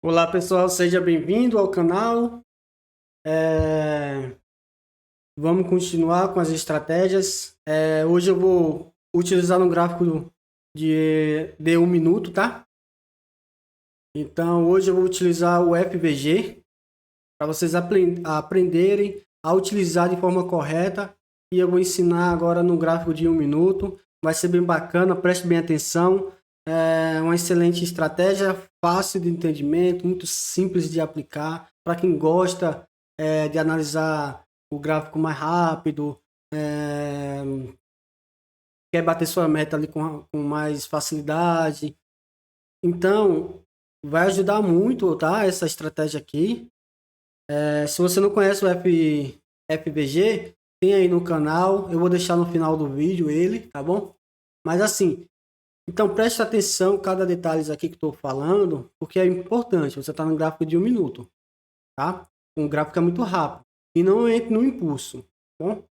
Olá pessoal, seja bem-vindo ao canal. É, Vamos continuar com as estratégias. Hoje eu vou utilizar um gráfico de 1 minuto, tá? Então hoje eu vou utilizar o FVG para vocês aprenderem a utilizar de forma correta. E eu vou ensinar agora no gráfico de 1 minuto. Vai ser bem bacana, preste bem atenção. É uma excelente estratégia, fácil de entendimento, muito simples de aplicar. Para quem gosta de analisar o gráfico mais rápido, é, quer bater sua meta ali com mais facilidade. Então, vai ajudar muito, tá? Essa estratégia aqui. Se você não conhece o FVG, tem aí no canal. Eu vou deixar no final do vídeo ele, tá bom? Mas assim, então preste atenção em cada detalhe aqui que estou falando, porque é importante. Você está no gráfico de 1 minuto, tá? Um gráfico é muito rápido. E não entre no impulso, tá bom?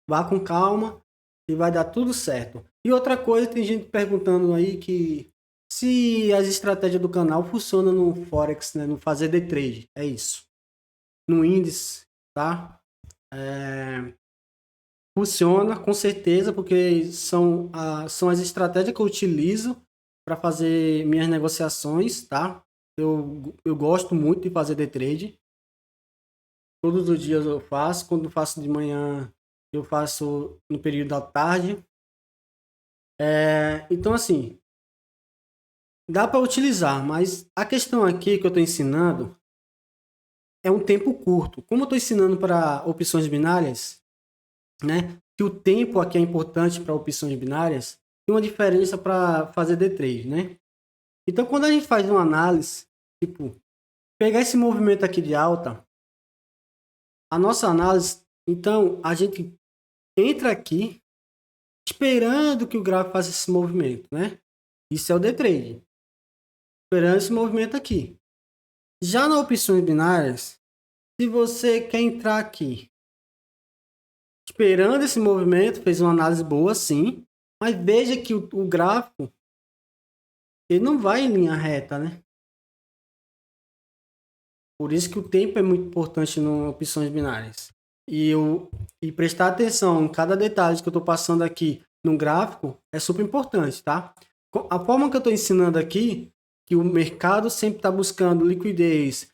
Vá com calma e vai dar tudo certo. E outra coisa, tem gente perguntando aí que se as estratégias do canal funcionam no Forex, né? No fazer day trade. É isso. No índice, tá? Funciona com certeza, porque são as estratégias que eu utilizo para fazer minhas negociações, tá? Eu gosto muito de fazer day trade. Todos os dias eu faço. Quando faço de manhã, eu faço no período da tarde. Então, assim, dá para utilizar, mas a questão aqui que eu estou ensinando é um tempo curto. Como eu estou ensinando para opções binárias, né? Que o tempo aqui é importante para opções binárias, tem uma diferença para fazer day trade, né? Então, quando a gente faz uma análise, tipo, pegar esse movimento aqui de alta, a nossa análise, então, a gente entra aqui esperando que o gráfico faça esse movimento, né? Isso é o day trade, esperando esse movimento aqui. Já nas opções binárias, se você quer entrar aqui esperando esse movimento, fez uma análise boa, sim, mas veja que o gráfico ele não vai em linha reta, né? Por isso que o tempo é muito importante em opções binárias. E prestar atenção em cada detalhe que eu estou passando aqui no gráfico é super importante, tá? A forma que eu estou ensinando aqui, que o mercado sempre está buscando liquidez,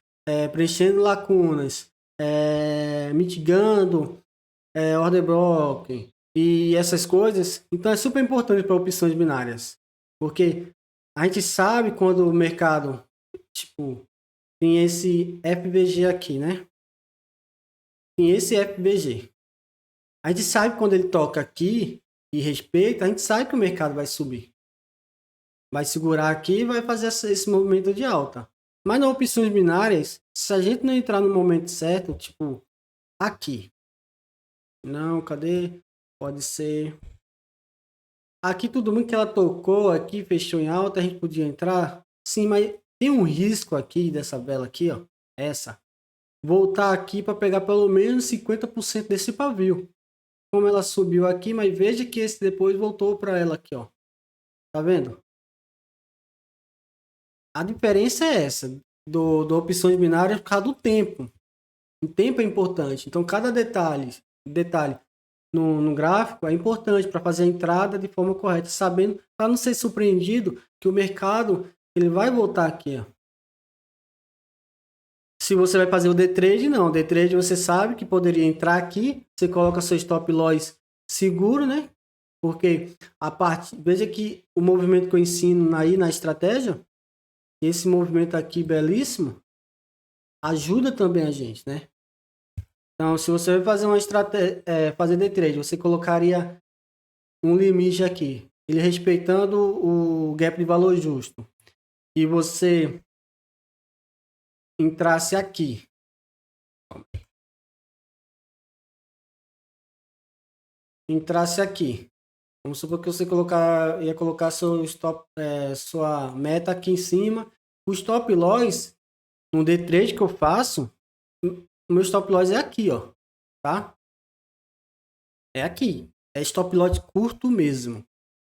preenchendo lacunas, mitigando order block e essas coisas, então é super importante para opções binárias, porque a gente sabe quando o mercado, tipo, tem esse FVG aqui, né? Tem esse FVG. A gente sabe quando ele toca aqui e respeita, a gente sabe que o mercado vai subir. Vai segurar aqui e vai fazer esse movimento de alta. Mas nas opções binárias, se a gente não entrar no momento certo, tipo aqui. Não, cadê? Pode ser. Aqui tudo bem que ela tocou aqui, fechou em alta, a gente podia entrar. Sim, mas tem um risco aqui dessa vela aqui, ó. Essa. Voltar aqui para pegar pelo menos 50% desse pavio. Como ela subiu aqui, mas veja que esse depois voltou para ela aqui, ó. Tá vendo? A diferença é essa do opções binárias por causa do tempo. O tempo é importante. Então, cada detalhe no gráfico é importante para fazer a entrada de forma correta, sabendo para não ser surpreendido que o mercado ele vai voltar aqui, ó. Se você vai fazer o day trade, não. O day trade você sabe que poderia entrar aqui, você coloca seu stop loss seguro, né? Porque a parte, veja que o movimento que eu ensino aí na estratégia, esse movimento aqui belíssimo, ajuda também a gente, né? Então, se você vai fazer uma estratégia, fazer day trade, você colocaria um limite aqui, ele respeitando o gap de valor justo, e você entrasse aqui, entrasse aqui. Vamos supor que você ia colocar seu stop, sua meta aqui em cima. O stop loss no day trade que eu faço, o meu stop loss é aqui, ó, tá? É aqui. É stop loss curto mesmo,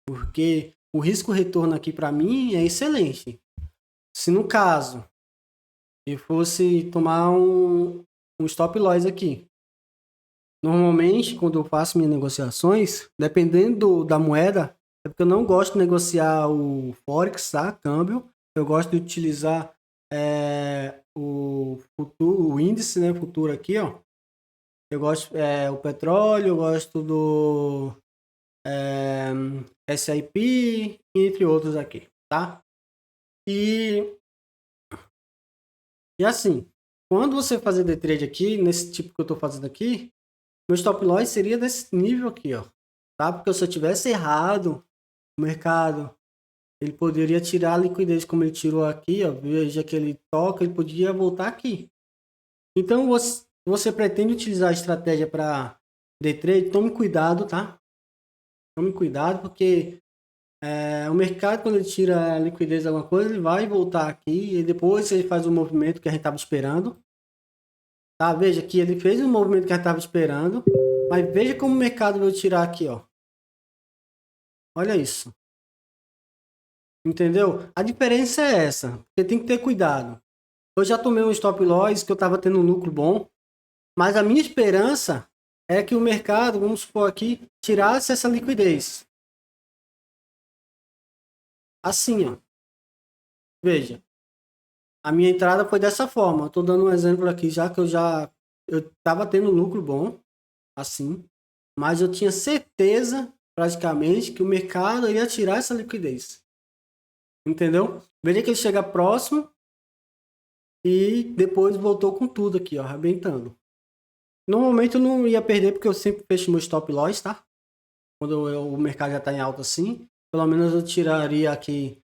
porque o risco retorno aqui para mim é excelente. Se no caso e fosse tomar um stop loss aqui. Normalmente, quando eu faço minhas negociações, dependendo da moeda, é porque eu não gosto de negociar o Forex, tá? Câmbio. Eu gosto de utilizar o futuro, o índice, né? Futuro aqui, ó. Eu gosto o petróleo, eu gosto do é, S&P, entre outros aqui, tá? E assim, quando você fazer day trade aqui, nesse tipo que eu tô fazendo aqui, meu stop loss seria desse nível aqui, ó. Tá? Porque se eu tivesse errado o mercado, ele poderia tirar a liquidez como ele tirou aqui, ó. Veja que ele toca, ele podia voltar aqui. Então, você pretende utilizar a estratégia para day trade, tome cuidado, tá? Tome cuidado, porque o mercado, quando ele tira a liquidez de alguma coisa, ele vai voltar aqui e depois ele faz o movimento que a gente estava esperando. Tá? Veja que ele fez o movimento que a gente estava esperando, mas veja como o mercado veio tirar aqui, ó. Olha isso. Entendeu? A diferença é essa. Você tem que ter cuidado. Eu já tomei um stop loss que eu estava tendo um lucro bom, mas a minha esperança é que o mercado, vamos supor aqui, tirasse essa liquidez. Assim, ó. Veja. A minha entrada foi dessa forma. Estou dando um exemplo aqui, já que eu estava tendo um lucro bom, assim, mas eu tinha certeza, praticamente, que o mercado ia tirar essa liquidez. Entendeu? Veja que ele chega próximo e depois voltou com tudo aqui, ó, arrebentando. Normalmente eu não ia perder porque eu sempre fecho meu stop loss, tá? Quando o mercado já tá em alta assim, pelo menos eu tiraria aqui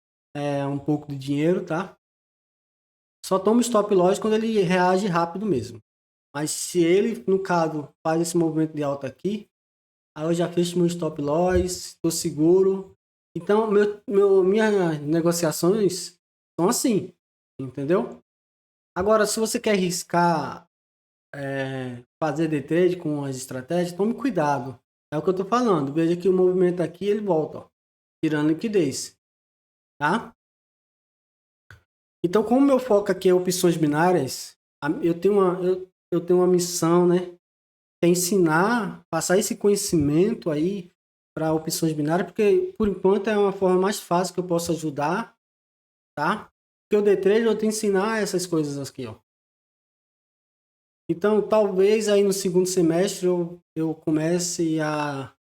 um pouco de dinheiro, tá? Só tomo stop loss quando ele reage rápido mesmo. Mas se ele, no caso, faz esse movimento de alta aqui, aí eu já fecho meu stop loss, estou seguro. Então, minhas negociações são assim, entendeu? Agora, se você quer arriscar fazer day trade com as estratégias, tome cuidado. É o que eu estou falando. Veja que o movimento aqui, ele volta, ó, tirando liquidez, tá? Então, como meu foco aqui é opções binárias, eu tenho uma missão, né? É ensinar, passar esse conhecimento aí para opções binárias, porque por enquanto é uma forma mais fácil que eu posso ajudar, tá? Porque o day trade eu tenho que ensinar essas coisas aqui, ó. Então, talvez aí no segundo semestre eu comece a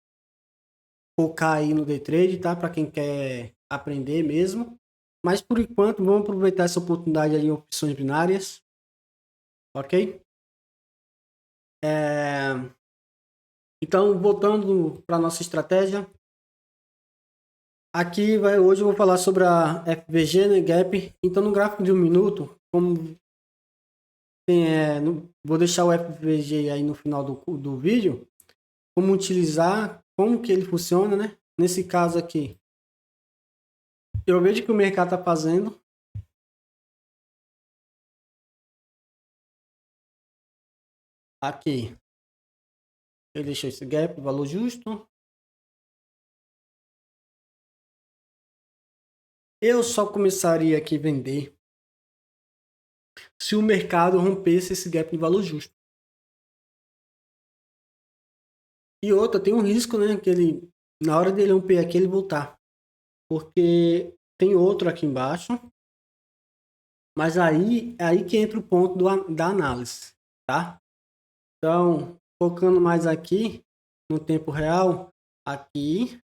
focar aí no day trade, tá? Para quem quer aprender mesmo. Mas por enquanto, vamos aproveitar essa oportunidade aí em opções binárias, ok? Então, voltando para nossa estratégia, hoje eu vou falar sobre a FVG, né, Gap. Então, no gráfico de 1 minuto, como vou deixar o FVG aí no final do vídeo, como utilizar, como que ele funciona, né? Nesse caso aqui, eu vejo que o mercado está fazendo aqui. Ele deixou esse gap, valor justo. Eu só começaria aqui a vender se o mercado rompesse esse gap de valor justo. E outra, tem um risco, né? Que ele, na hora dele romper aqui, ele voltar. Porque tem outro aqui embaixo. Mas aí que entra o ponto da análise, tá? Então, focando mais aqui no tempo real, aqui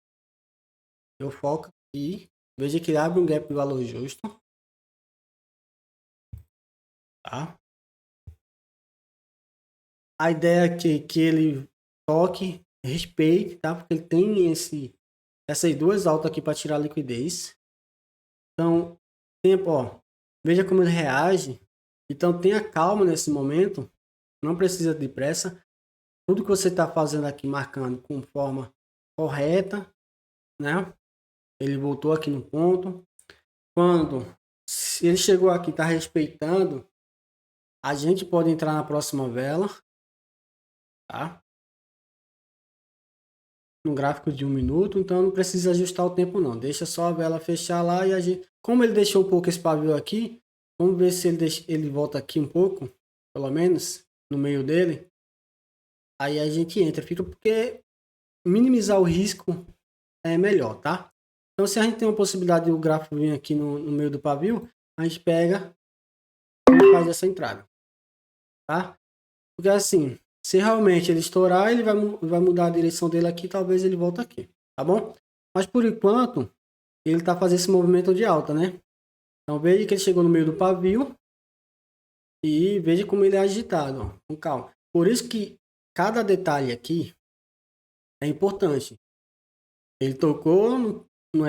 eu foco aqui, veja que ele abre um gap de valor justo, tá? A ideia é que ele toque, respeite, tá? Porque ele tem essas duas altas aqui para tirar a liquidez. Então, tempo, ó, veja como ele reage. Então, tenha calma nesse momento, não precisa de pressa. Tudo que você está fazendo aqui, marcando com forma correta, né? Ele voltou aqui no ponto. Se ele chegou aqui, está respeitando, a gente pode entrar na próxima vela, tá? No gráfico de 1 minuto, então não precisa ajustar o tempo não. Deixa só a vela fechar lá e a gente, como ele deixou um pouco esse pavio aqui, Vamos ver se ele volta aqui um pouco, pelo menos, no meio dele. Aí a gente entra, fica porque minimizar o risco é melhor, tá? Então, se a gente tem uma possibilidade de o gráfico vir aqui no meio do pavio, a gente pega e faz essa entrada, tá? Porque assim, se realmente ele estourar, ele vai mudar a direção dele aqui, talvez ele volte aqui, tá bom? Mas por enquanto, ele tá fazendo esse movimento de alta, né? Então veja que ele chegou no meio do pavio e veja como ele é agitado, ó, com calma. Por isso que cada detalhe aqui é importante. Ele tocou no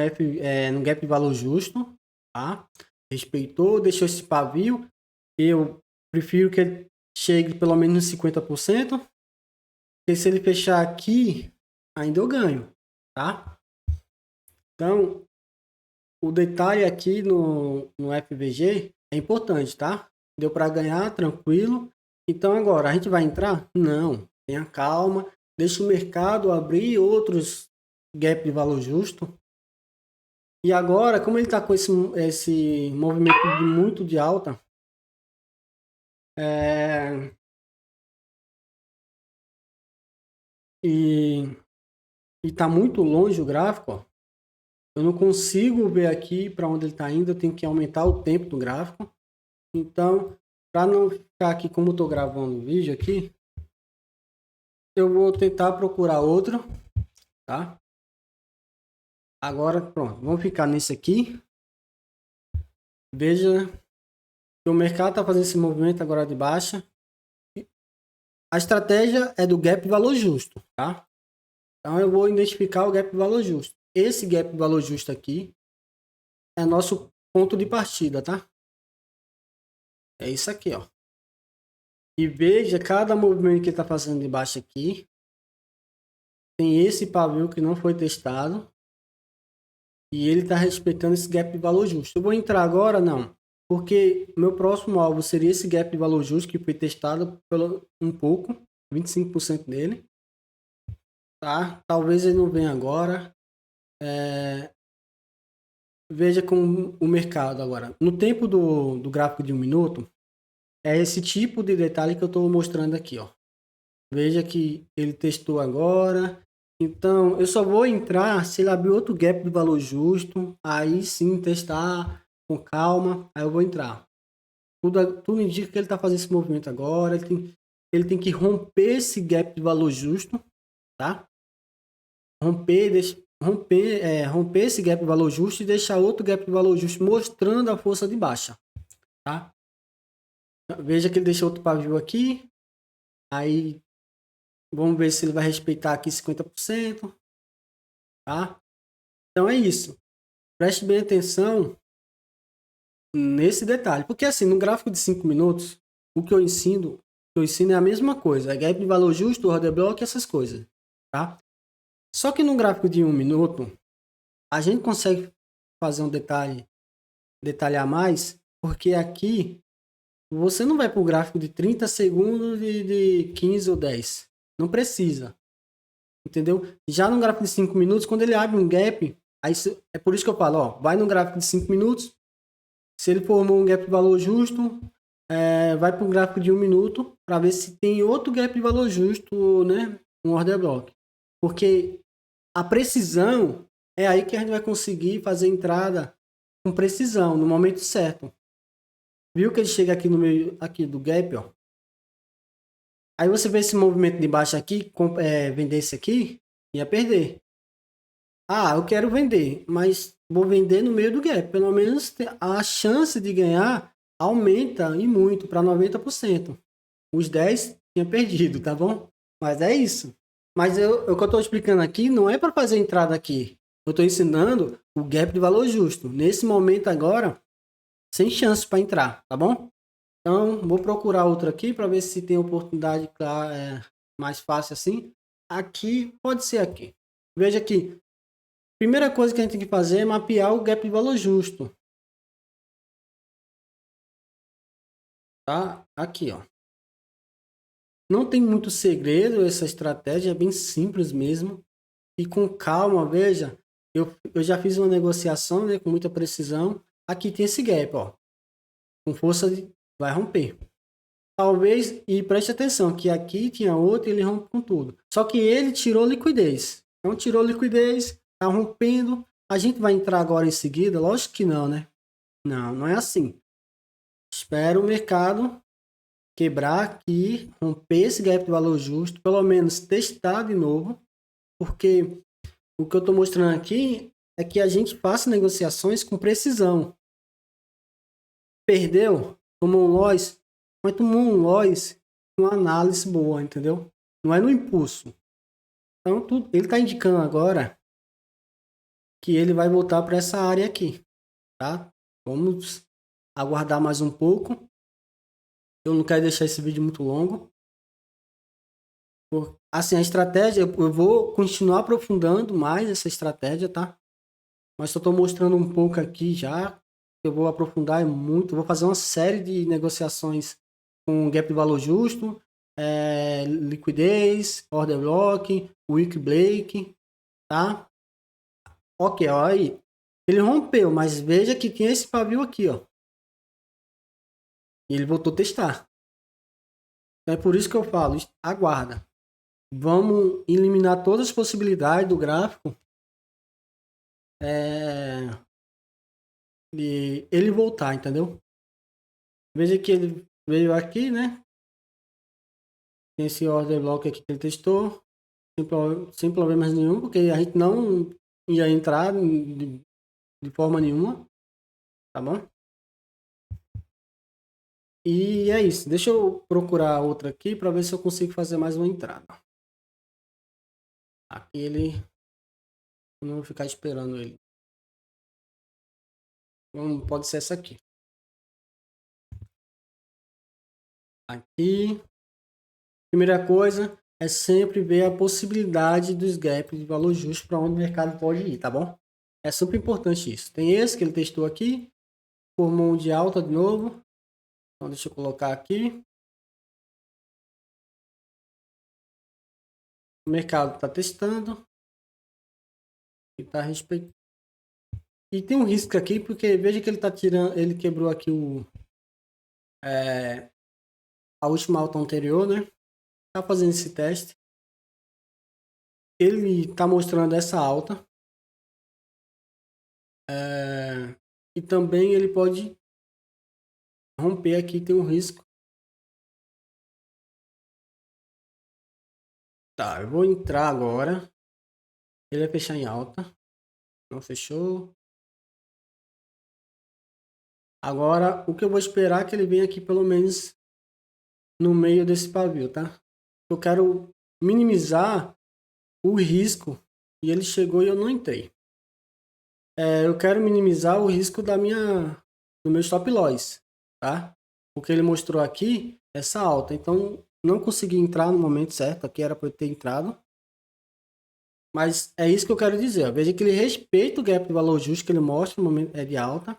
gap de valor justo, tá? Respeitou, deixou esse pavio. Eu prefiro que ele chegue pelo menos nos 50%. Porque se ele fechar aqui, ainda eu ganho, tá? Então, o detalhe aqui no FVG é importante, tá? Deu para ganhar, tranquilo. Então, agora, a gente vai entrar? Não. Tenha calma. Deixa o mercado abrir outros gap de valor justo. E agora, como ele está com esse movimento muito de alta, e está muito longe o gráfico, ó, eu não consigo ver aqui para onde ele está indo, eu tenho que aumentar o tempo do gráfico. Então, para não ficar aqui como eu estou gravando o vídeo aqui, eu vou tentar procurar outro, tá? Agora, pronto, vamos ficar nesse aqui. Veja que o mercado está fazendo esse movimento agora de baixa. A estratégia é do gap de valor justo, tá? Então eu vou identificar o gap de valor justo. Esse gap de valor justo aqui é nosso ponto de partida, tá? É isso aqui, ó. E veja cada movimento que ele está fazendo de baixo aqui. Tem esse pavio que não foi testado. E ele está respeitando esse gap de valor justo. Eu vou entrar agora? Não. Porque meu próximo alvo seria esse gap de valor justo que foi testado pelo um pouco. 25% dele. Tá? Talvez ele não venha agora. Veja como o mercado agora. No tempo do gráfico de 1 minuto, é esse tipo de detalhe que eu estou mostrando aqui, ó. Veja que ele testou agora. Então, eu só vou entrar se ele abrir outro gap de valor justo. Aí sim, testar com calma. Aí eu vou entrar. Tudo indica que ele está fazendo esse movimento agora. Ele tem que romper esse gap de valor justo, tá? Romper esse gap de valor justo e deixar outro gap de valor justo mostrando a força de baixa, tá? Veja que ele deixou outro pavio aqui. Aí vamos ver se ele vai respeitar aqui 50%, tá? Então é isso. Preste bem atenção nesse detalhe, porque assim, no gráfico de 5 minutos, o que eu ensino é a mesma coisa, é gap de valor justo, order block, essas coisas, tá? Só que no gráfico de 1 minuto, a gente consegue fazer um detalhar mais, porque aqui você não vai para o gráfico de 30 segundos de 15 ou 10. Não precisa. Entendeu? Já no gráfico de 5 minutos, quando ele abre um gap, aí é por isso que eu falo, ó, vai no gráfico de 5 minutos, se ele formou um gap de valor justo, vai para o gráfico de 1 minuto para ver se tem outro gap de valor justo, né? Um order block. Porque a precisão é aí que a gente vai conseguir fazer entrada com precisão, no momento certo. Viu que ele chega aqui no meio aqui do gap, ó. Aí você vê esse movimento de baixo aqui, vender esse aqui, ia perder. Ah, eu quero vender, mas vou vender no meio do gap. Pelo menos a chance de ganhar aumenta e muito para 90%. Os 10 tinha perdido, tá bom? Mas é isso. Mas o que eu estou explicando aqui não é para fazer entrada aqui. Eu estou ensinando o gap de valor justo. Nesse momento agora, sem chance para entrar, tá bom? Então, vou procurar outro aqui para ver se tem oportunidade mais fácil assim. Aqui, pode ser aqui. Veja aqui. Primeira coisa que a gente tem que fazer é mapear o gap de valor justo. Tá? Aqui, ó. Não tem muito segredo essa estratégia, é bem simples mesmo. E com calma, veja. Eu já fiz uma negociação, né, com muita precisão. Aqui tem esse gap, ó. com força vai romper. Talvez, e preste atenção, que aqui tinha outro e ele rompe com tudo. Só que ele tirou liquidez. Então tirou liquidez, tá rompendo. A gente vai entrar agora em seguida? Lógico que não, né? Não, não é assim. Espera o mercado quebrar aqui, romper esse gap de valor justo, pelo menos testar de novo, porque o que eu estou mostrando aqui é que a gente faça negociações com precisão. Perdeu, tomou um loss, mas tomou um loss com uma análise boa, entendeu? Não é no impulso. Então, ele está indicando agora que ele vai voltar para essa área aqui, tá? Vamos aguardar mais um pouco. Eu não quero deixar esse vídeo muito longo. Assim, a estratégia, eu vou continuar aprofundando mais essa estratégia, tá? Mas só estou mostrando um pouco aqui já. Eu vou aprofundar muito. Vou fazer uma série de negociações com gap de valor justo, liquidez, order block, week break, tá? Ok, ó, aí. Ele rompeu, mas veja que tem esse pavio aqui, ó. E ele voltou a testar. Então é por isso que eu falo, aguarda. Vamos eliminar todas as possibilidades do gráfico e ele voltar, entendeu? Veja que ele veio aqui, né? Tem esse order block aqui que ele testou, sem problemas nenhum, porque a gente não ia entrar de forma nenhuma, tá bom? E é isso. Deixa eu procurar outra aqui para ver se eu consigo fazer mais uma entrada. Aqui ele, eu não vou ficar esperando ele. Pode ser essa aqui. Aqui. Primeira coisa é sempre ver a possibilidade dos gaps de valor justo para onde o mercado pode ir, tá bom? É super importante isso. Tem esse que ele testou aqui, formou um de alta de novo. Então deixa eu colocar aqui. O mercado está testando e está respeitando. E tem um risco aqui porque veja que ele está tirando, ele quebrou aqui a última alta anterior, né? Tá fazendo esse teste. Ele está mostrando essa alta. E também ele pode romper aqui, tem um risco. Tá, eu vou entrar agora. Ele vai fechar em alta. Não fechou. Agora, o que eu vou esperar é que ele venha aqui pelo menos no meio desse pavio, tá? Eu quero minimizar o risco. E ele chegou e eu não entrei. Eu quero minimizar o risco do meu stop loss, tá? O que ele mostrou aqui, essa alta. Então, não consegui entrar no momento certo. Aqui era para eu ter entrado. Mas é isso que eu quero dizer. Ó. Veja que ele respeita o gap de valor justo que ele mostra no momento de alta.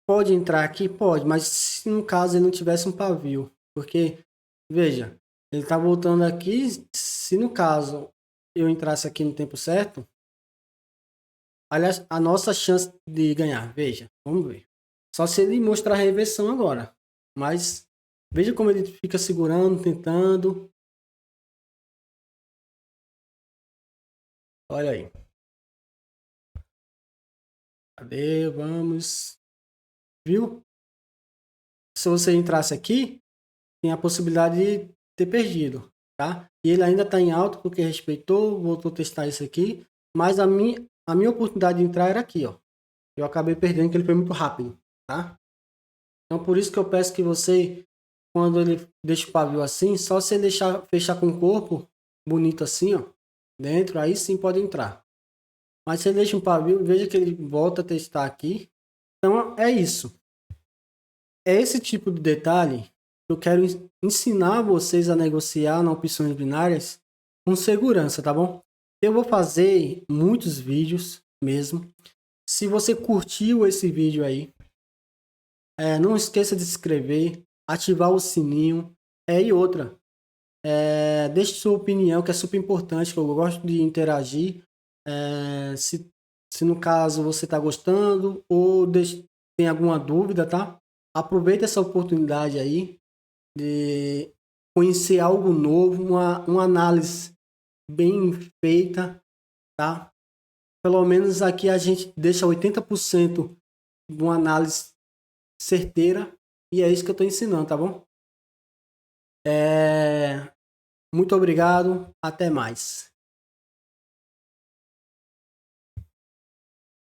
Pode entrar aqui? Pode, mas se no caso ele não tivesse um pavio. Porque, veja, ele está voltando aqui. Se no caso eu entrasse aqui no tempo certo, aliás, a nossa chance de ganhar, veja, vamos ver. Só se ele mostrar a reversão agora. Mas veja como ele fica segurando, tentando. Olha aí. Cadê? Vamos. Viu? Se você entrasse aqui, tem a possibilidade de ter perdido, tá? E ele ainda está em alta porque respeitou, voltou a testar isso aqui. Mas a minha oportunidade de entrar era aqui, ó. Eu acabei perdendo porque ele foi muito rápido, tá? Então por isso que eu peço que você, quando ele deixa o pavio assim, só você deixar fechar com o corpo bonito assim, ó, dentro, aí sim pode entrar. Mas se ele deixa um pavio, veja que ele volta a testar aqui. Então é isso. É esse tipo de detalhe que eu quero ensinar vocês a negociar nas opções binárias com segurança, tá bom? Eu vou fazer muitos vídeos mesmo. Se você curtiu esse vídeo aí, não esqueça de se inscrever, ativar o sininho. E outra, deixe sua opinião, que é super importante, que eu gosto de interagir. Se no caso você está gostando ou tem alguma dúvida, tá? Aproveita essa oportunidade aí de conhecer algo novo, uma análise bem feita, tá? Pelo menos aqui a gente deixa 80% de uma análise certeira e é isso que eu estou ensinando, tá bom? Muito obrigado, até mais.